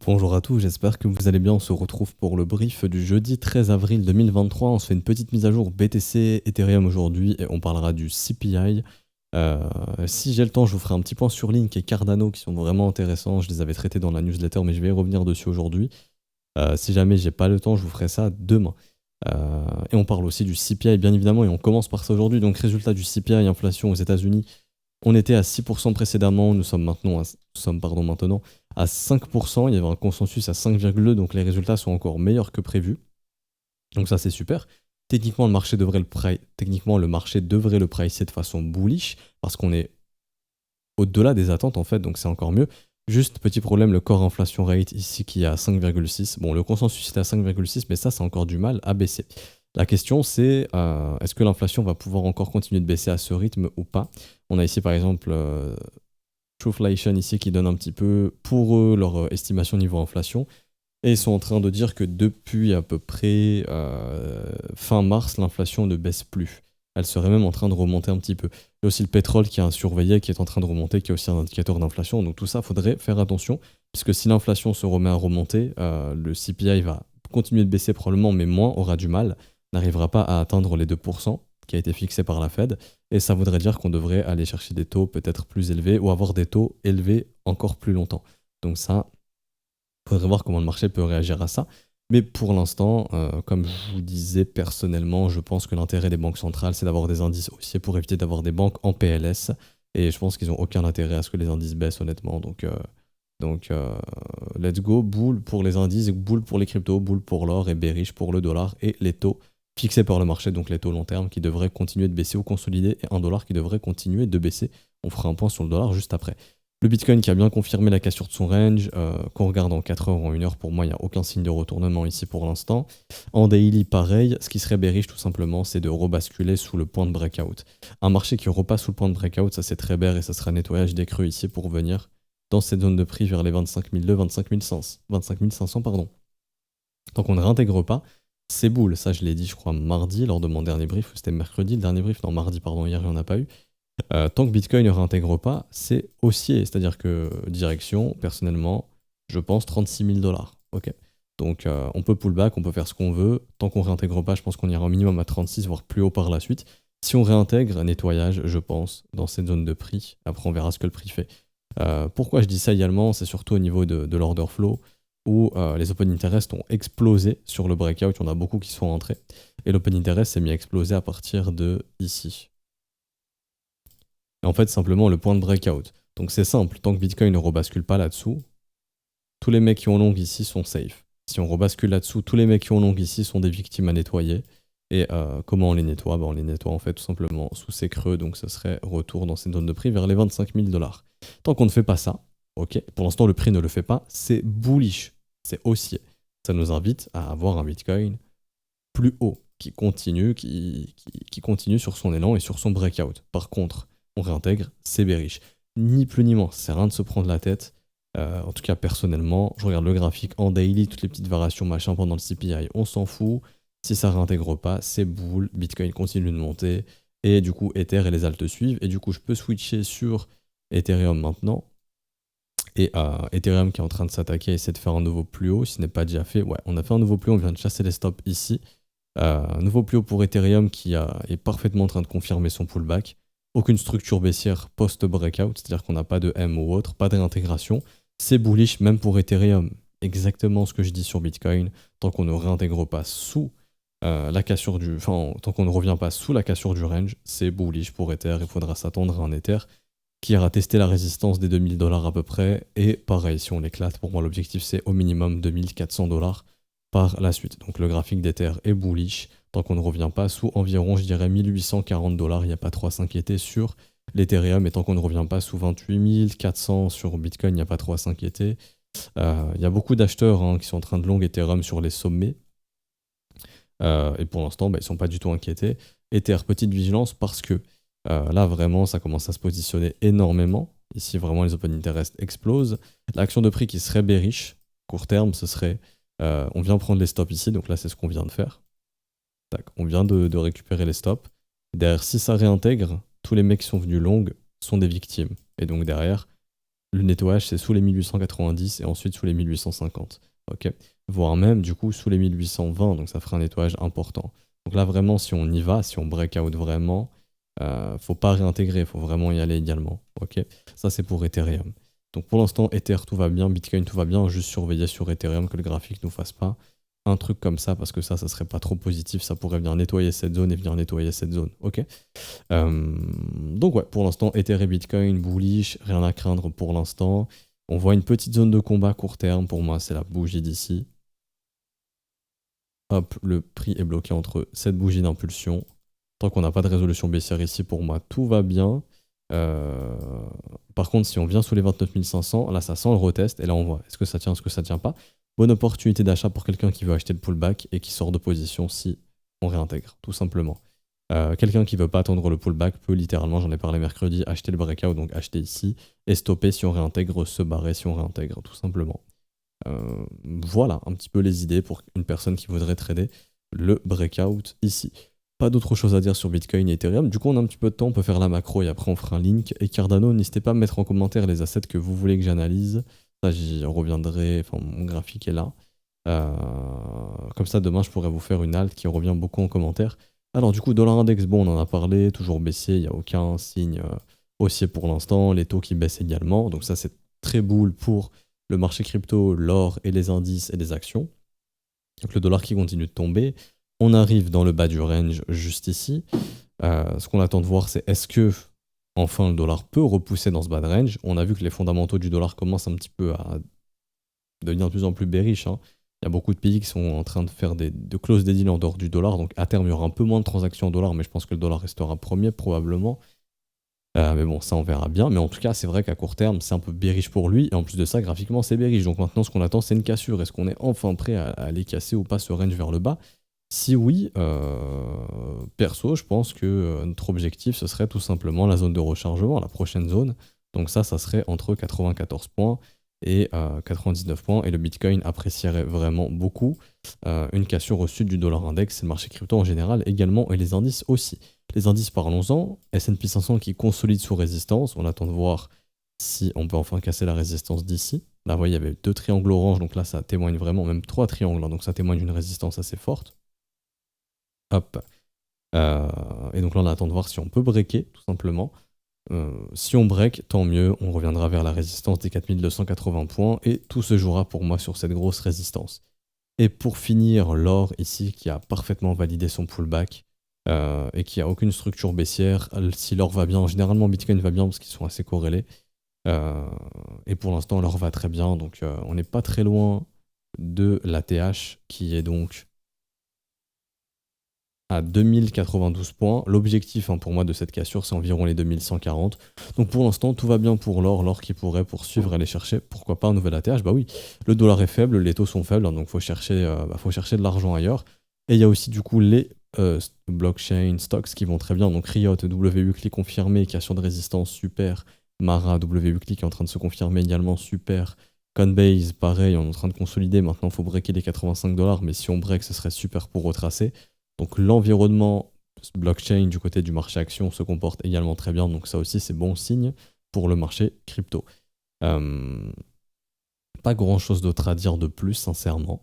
Bonjour à tous, j'espère que vous allez bien. On se retrouve pour le brief du jeudi 13 avril 2023. On se fait une petite mise à jour BTC, Ethereum aujourd'hui et on parlera du CPI. Euh, Si j'ai le temps, je vous ferai un petit point sur Link et Cardano qui sont vraiment intéressants. Je les avais traités dans la newsletter, mais je vais y revenir dessus aujourd'hui. Si jamais j'ai pas le temps, je vous ferai ça demain. Et on parle aussi du CPI bien évidemment et on commence par ça aujourd'hui. Donc résultat du CPI, inflation aux États-Unis. On était à 6% précédemment, nous sommes maintenant à 5%. Il y avait un consensus à 5,2, donc les résultats sont encore meilleurs que prévu. Donc ça c'est super. Techniquement, le marché devrait le pricer de façon bullish parce qu'on est au-delà des attentes en fait, donc c'est encore mieux. Juste petit problème, le core inflation rate ici qui est à 5,6. Bon, le consensus était à 5,6, mais ça a encore du mal à baisser. La question c'est est-ce que l'inflation va pouvoir encore continuer de baisser à ce rythme ou pas? On a ici par exemple Truthflation ici qui donne un petit peu pour eux leur estimation niveau inflation. Et ils sont en train de dire que depuis à peu près fin mars, l'inflation ne baisse plus. Elle serait même en train de remonter un petit peu. Il y a aussi le pétrole qui est un surveillé, qui est en train de remonter, qui est aussi un indicateur d'inflation. Donc tout ça, il faudrait faire attention, puisque si l'inflation se remet à remonter, le CPI va continuer de baisser probablement, mais moins, aura du mal, n'arrivera pas à atteindre les 2% qui a été fixé par la Fed. Et ça voudrait dire qu'on devrait aller chercher des taux peut-être plus élevés ou avoir des taux élevés encore plus longtemps. Donc ça, il faudrait voir comment le marché peut réagir à ça. Mais pour l'instant, comme je vous disais personnellement, je pense que l'intérêt des banques centrales, c'est d'avoir des indices haussiers pour éviter d'avoir des banques en PLS. Et je pense qu'ils n'ont aucun intérêt à ce que les indices baissent, honnêtement. Donc, let's go. Bull pour les indices, bull pour les cryptos, bull pour l'or et bearish pour le dollar et les taux fixés par le marché, donc les taux long terme qui devraient continuer de baisser ou consolider et un dollar qui devrait continuer de baisser. On fera un point sur le dollar juste après. Le Bitcoin qui a bien confirmé la cassure de son range, qu'on regarde en 4 heures ou en 1 heure, pour moi, il n'y a aucun signe de retournement ici pour l'instant. En daily, pareil, ce qui serait bearish tout simplement, c'est de rebasculer sous le point de breakout. Un marché qui repasse sous le point de breakout, ça c'est très bear et ça sera nettoyage des creux ici pour venir dans cette zone de prix vers les 25 200, 25 500, pardon. Tant qu'on ne réintègre pas, c'est boule. Ça, je l'ai dit, je crois, mardi lors de mon dernier brief, ou c'était mercredi le dernier brief, non, mardi, pardon, hier, il n'y en a pas eu. Tant que Bitcoin ne réintègre pas, c'est haussier. C'est-à-dire que direction, personnellement, je pense 36 000 dollars. Ok. Donc on peut pull back, on peut faire ce qu'on veut. Tant qu'on ne réintègre pas, je pense qu'on ira au minimum à 36, voire plus haut par la suite. Si on réintègre, nettoyage, je pense, dans cette zone de prix. Après, on verra ce que le prix fait. Pourquoi je dis ça également? C'est surtout au niveau de l'order flow, où les open interest ont explosé sur le breakout. Il y en a beaucoup qui sont entrés. Et l'open interest s'est mis à exploser à partir de ici. Et en fait, simplement le point de breakout. Donc c'est simple, tant que Bitcoin ne rebascule pas là-dessous, tous les mecs qui ont long ici sont safe. Si on rebascule là-dessous, tous les mecs qui ont long ici sont des victimes à nettoyer. Et comment on les nettoie? On les nettoie en fait tout simplement sous ces creux, donc ce serait retour dans cette zone de prix vers les 25 000 dollars. Tant qu'on ne fait pas ça, ok, pour l'instant le prix ne le fait pas, c'est bullish, c'est haussier. Ça nous invite à avoir un Bitcoin plus haut, qui continue sur son élan et sur son breakout. Par contre, on réintègre, c'est bearish. Ni plus ni moins, ça sert à rien de se prendre la tête. En tout cas, personnellement, je regarde le graphique en daily, toutes les petites variations machin pendant le CPI, on s'en fout. Si ça réintègre pas, c'est bull, Bitcoin continue de monter, et du coup, Ether et les altes suivent, et du coup, je peux switcher sur Ethereum maintenant. Et Ethereum qui est en train de s'attaquer, essayer de faire un nouveau plus haut, si ce n'est pas déjà fait. Ouais, on a fait un nouveau plus haut, on vient de chasser les stops ici. Un nouveau plus haut pour Ethereum qui est parfaitement en train de confirmer son pullback. Aucune structure baissière post-breakout, c'est-à-dire qu'on n'a pas de M ou autre, pas de réintégration. C'est bullish même pour Ethereum. Exactement ce que je dis sur Bitcoin. Tant qu'on ne réintègre pas sous la cassure du... Enfin, tant qu'on ne revient pas sous la cassure du range, c'est bullish pour Ether. Il faudra s'attendre à un Ether qui ira tester la résistance des 2000 dollars à peu près. Et pareil, si on l'éclate, pour moi l'objectif c'est au minimum 2400 dollars par la suite. Donc le graphique d'Ether est bullish, tant qu'on ne revient pas sous environ, je dirais, 1840 dollars, il n'y a pas trop à s'inquiéter sur l'Ethereum, et tant qu'on ne revient pas sous 28 400 sur Bitcoin, il n'y a pas trop à s'inquiéter. Il y a beaucoup d'acheteurs qui sont en train de long Ethereum sur les sommets, et pour l'instant, ils ne sont pas du tout inquiétés. Ether, petite vigilance, parce que là, vraiment, ça commence à se positionner énormément. Ici, vraiment, les open interest explosent. L'action de prix qui serait bearish, court terme, ce serait on vient prendre les stops ici, donc là c'est ce qu'on vient de faire. Tac, on vient de récupérer les stops. Derrière, si ça réintègre, tous les mecs qui sont venus long sont des victimes. Et donc derrière, le nettoyage c'est sous les 1890 et ensuite sous les 1850. Ok, voire même du coup sous les 1820, donc ça ferait un nettoyage important. Donc là vraiment si on y va, si on breakout vraiment, faut pas réintégrer, faut vraiment y aller également. Ok, ça c'est pour Ethereum. Donc pour l'instant Ether tout va bien, Bitcoin tout va bien, juste surveiller sur Ethereum que le graphique nous fasse pas un truc comme ça parce que ça serait pas trop positif, ça pourrait venir nettoyer cette zone et venir nettoyer cette zone. Ok. Donc ouais, pour l'instant, Ether et Bitcoin, bullish, rien à craindre pour l'instant. On voit une petite zone de combat court terme, pour moi c'est la bougie d'ici. Hop, le prix est bloqué entre cette bougie d'impulsion. Tant qu'on n'a pas de résolution baissière ici, pour moi tout va bien. Euh, Par contre, si on vient sous les 29 500, là ça sent le retest, et là on voit est-ce que ça tient, est-ce que ça tient pas. Bonne opportunité d'achat pour quelqu'un qui veut acheter le pullback et qui sort de position si on réintègre, tout simplement. Quelqu'un qui veut pas attendre le pullback peut littéralement, j'en ai parlé mercredi, acheter le breakout, donc acheter ici, et stopper si on réintègre, se barrer si on réintègre, tout simplement. Voilà un petit peu les idées pour une personne qui voudrait trader le breakout ici. Pas d'autre chose à dire sur Bitcoin et Ethereum. Du coup, on a un petit peu de temps, on peut faire la macro et après on fera un link. Et Cardano, n'hésitez pas à mettre en commentaire les assets que vous voulez que j'analyse. Ça, j'y reviendrai, enfin, mon graphique est là. Euh, Comme ça, demain, je pourrais vous faire une alt qui revient beaucoup en commentaire. Alors, du coup, dollar index, bon, on en a parlé, toujours baissier, il n'y a aucun signe haussier pour l'instant. Les taux qui baissent également. Donc, ça, c'est très bull pour le marché crypto, l'or et les indices et les actions. Donc le dollar qui continue de tomber. On arrive dans le bas du range juste ici. Ce qu'on attend de voir, c'est est-ce que enfin le dollar peut repousser dans ce bas de range. On a vu que les fondamentaux du dollar commencent un petit peu à devenir de plus en plus bearish. Hein. Il y a beaucoup de pays qui sont en train de faire de close des deals en dehors du dollar. Donc à terme, il y aura un peu moins de transactions en dollars, mais je pense que le dollar restera premier probablement. Mais bon, ça on verra bien. Mais en tout cas, c'est vrai qu'à court terme, c'est un peu bearish pour lui. Et en plus de ça, graphiquement, c'est bearish. Donc maintenant, ce qu'on attend, c'est une cassure. Est-ce qu'on est enfin prêt à aller casser ou pas ce range vers le bas? Si oui, perso, je pense que notre objectif, ce serait tout simplement la zone de rechargement, la prochaine zone. Donc ça serait entre 94 points et 99 points. Et le Bitcoin apprécierait vraiment beaucoup une cassure au sud du dollar index et le marché crypto en général également, et les indices aussi. Les indices, parlons-en. S&P 500 qui consolide sous résistance. On attend de voir si on peut enfin casser la résistance d'ici. Là, vous voyez, il y avait 2 triangles orange, donc là, ça témoigne vraiment, même 3 triangles, hein, donc ça témoigne d'une résistance assez forte. Hop. Et donc là, on attend de voir si on peut breaker, tout simplement. Si on break, tant mieux, on reviendra vers la résistance des 4280 points, et tout se jouera pour moi sur cette grosse résistance. Et pour finir, l'or ici, qui a parfaitement validé son pullback, et qui a aucune structure baissière. Si l'or va bien, généralement Bitcoin va bien parce qu'ils sont assez corrélés. Et pour l'instant, l'or va très bien, donc on n'est pas très loin de la TH qui est donc à 2092 points. L'objectif pour moi de cette cassure, c'est environ les 2140. Donc pour l'instant, tout va bien pour l'or. L'or qui pourrait poursuivre, aller chercher, pourquoi pas un nouvel ATH. Bah oui, le dollar est faible, les taux sont faibles, donc faut chercher de l'argent ailleurs. Et il y a aussi du coup les blockchain stocks qui vont très bien. Donc Riot, W-Weekly confirmé, cassure de résistance, super. Mara, W-Weekly qui est en train de se confirmer également, super. Coinbase, pareil, on est en train de consolider. Maintenant, il faut breaker les 85 $, mais si on break, ce serait super pour retracer. Donc l'environnement blockchain du côté du marché action se comporte également très bien, donc ça aussi c'est bon signe pour le marché crypto. Pas grand chose d'autre à dire de plus sincèrement.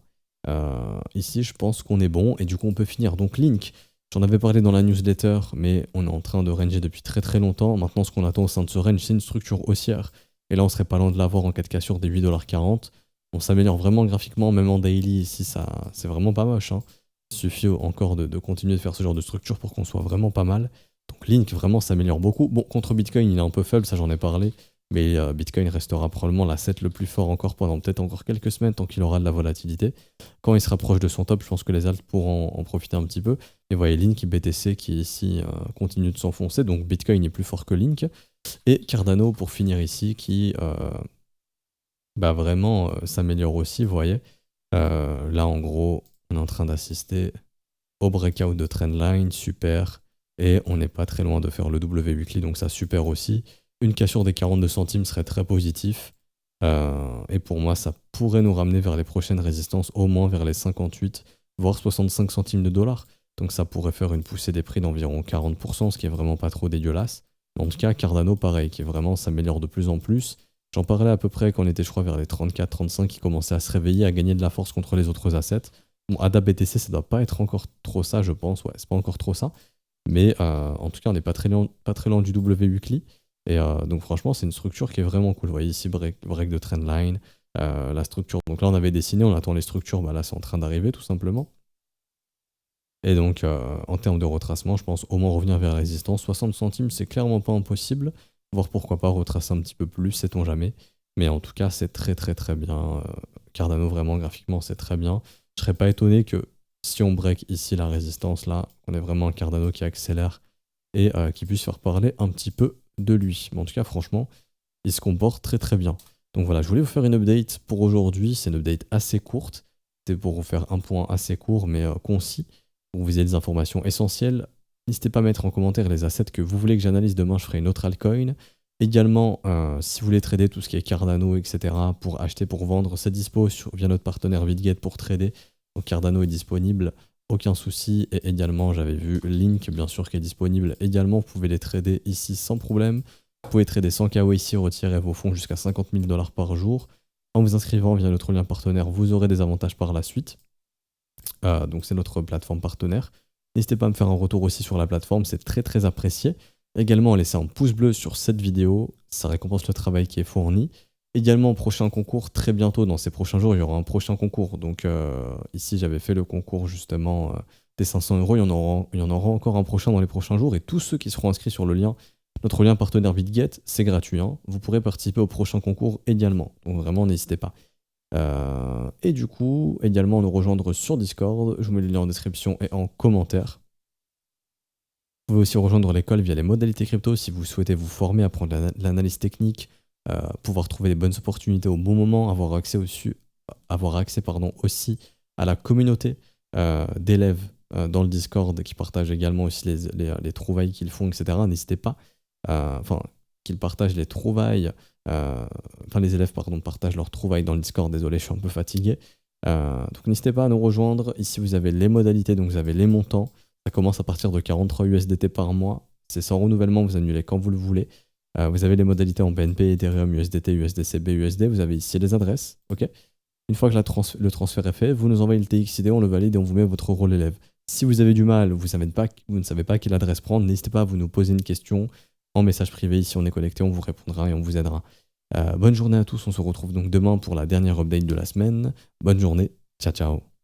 Ici je pense qu'on est bon et du coup on peut finir. Donc Link, j'en avais parlé dans la newsletter, mais on est en train de ranger depuis très très longtemps. Maintenant ce qu'on attend au sein de ce range, c'est une structure haussière. Et là on serait pas loin de l'avoir en cas de cassure des 8,40 $. On s'améliore vraiment graphiquement, même en daily ici, c'est vraiment pas moche. Hein. Il suffit encore de continuer de faire ce genre de structure pour qu'on soit vraiment pas mal. Donc Link vraiment s'améliore beaucoup. Bon, contre Bitcoin, il est un peu faible, ça j'en ai parlé. Mais Bitcoin restera probablement l'asset le plus fort encore pendant peut-être encore quelques semaines tant qu'il aura de la volatilité. Quand il se rapproche de son top, je pense que les alts pourront en profiter un petit peu. Et vous voyez Link, BTC qui ici continue de s'enfoncer. Donc Bitcoin est plus fort que Link. Et Cardano pour finir ici qui vraiment s'améliore aussi, vous voyez. Là en gros, on est en train d'assister au breakout de trendline, super. Et on n'est pas très loin de faire le W-Weekly, donc ça super aussi. Une cassure des 42 centimes serait très positif. Et pour moi, ça pourrait nous ramener vers les prochaines résistances, au moins vers les 58, voire 65 centimes de dollars. Donc ça pourrait faire une poussée des prix d'environ 40%, ce qui est vraiment pas trop dégueulasse. En tout cas, Cardano, pareil, qui est vraiment s'améliore de plus en plus. J'en parlais à peu près quand on était, je crois, vers les 34-35, qui commençaient à se réveiller, à gagner de la force contre les autres assets. Bon, ADA BTC, ça doit pas être encore trop ça, je pense. Ouais, c'est pas encore trop ça. Mais en tout cas, on n'est pas très loin du W weekly. Et donc, franchement, c'est une structure qui est vraiment cool. Vous voyez ici, break de trendline, la structure. Donc là, on avait dessiné, on attend les structures. Bah, là, c'est en train d'arriver, tout simplement. Et donc, en termes de retracement, je pense au moins revenir vers la résistance. 60 centimes, c'est clairement pas impossible. Voir pourquoi pas retracer un petit peu plus, sait-on jamais. Mais en tout cas, c'est très très très bien. Cardano, vraiment, graphiquement, c'est très bien. Je serais pas étonné que si on break ici la résistance, là, on ait vraiment un Cardano qui accélère et qui puisse faire parler un petit peu de lui. Mais en tout cas, franchement, il se comporte très très bien. Donc voilà, je voulais vous faire une update pour aujourd'hui. C'est une update assez courte. C'était pour vous faire un point assez court mais concis, pour vous ayez des informations essentielles. N'hésitez pas à mettre en commentaire les assets que vous voulez que j'analyse. Demain, je ferai une autre altcoin. Également, si vous voulez trader tout ce qui est Cardano, etc., pour acheter, pour vendre, c'est dispo via notre partenaire Bitget pour trader. Donc Cardano est disponible, aucun souci. Et également, j'avais vu Link, bien sûr, qui est disponible également. Vous pouvez les trader ici sans problème. Vous pouvez trader 100 KO ici, retirer vos fonds jusqu'à 50 000 $ par jour. En vous inscrivant via notre lien partenaire, vous aurez des avantages par la suite. Donc c'est notre plateforme partenaire. N'hésitez pas à me faire un retour aussi sur la plateforme, c'est très très apprécié. Également, laissez un pouce bleu sur cette vidéo, ça récompense le travail qui est fourni. Également, prochain concours, très bientôt, dans ces prochains jours, il y aura un prochain concours. Donc ici, j'avais fait le concours justement des 500 €, il y en aura encore un prochain dans les prochains jours. Et tous ceux qui seront inscrits sur le lien, notre lien partenaire Bitget, c'est gratuit. Hein. Vous pourrez participer au prochain concours également. Donc vraiment, n'hésitez pas. Et du coup, également nous rejoindre sur Discord. Je vous mets le lien en description et en commentaire. Vous pouvez aussi rejoindre l'école via les modalités crypto si vous souhaitez vous former, apprendre l'analyse technique, pouvoir trouver les bonnes opportunités au bon moment, avoir accès aussi à la communauté d'élèves dans le Discord qui partagent également aussi les trouvailles qu'ils font, etc. N'hésitez pas, qu'ils partagent les trouvailles, les élèves partagent leurs trouvailles dans le Discord. Désolé, je suis un peu fatigué. Donc n'hésitez pas à nous rejoindre. Ici, vous avez les modalités, donc vous avez les montants. Ça commence à partir de 43 USDT par mois. C'est sans renouvellement, vous annulez quand vous le voulez. Vous avez les modalités en BNP, Ethereum, USDT, USDC, BUSD. Vous avez ici les adresses. Ok. Une fois que le transfert est fait, vous nous envoyez le TXID, on le valide et on vous met votre rôle élève. Si vous avez du mal, vous ne savez pas quelle adresse prendre, n'hésitez pas à vous nous poser une question en message privé. Ici, on est connecté, on vous répondra et on vous aidera. Bonne journée à tous. On se retrouve donc demain pour la dernière update de la semaine. Bonne journée. Ciao, ciao.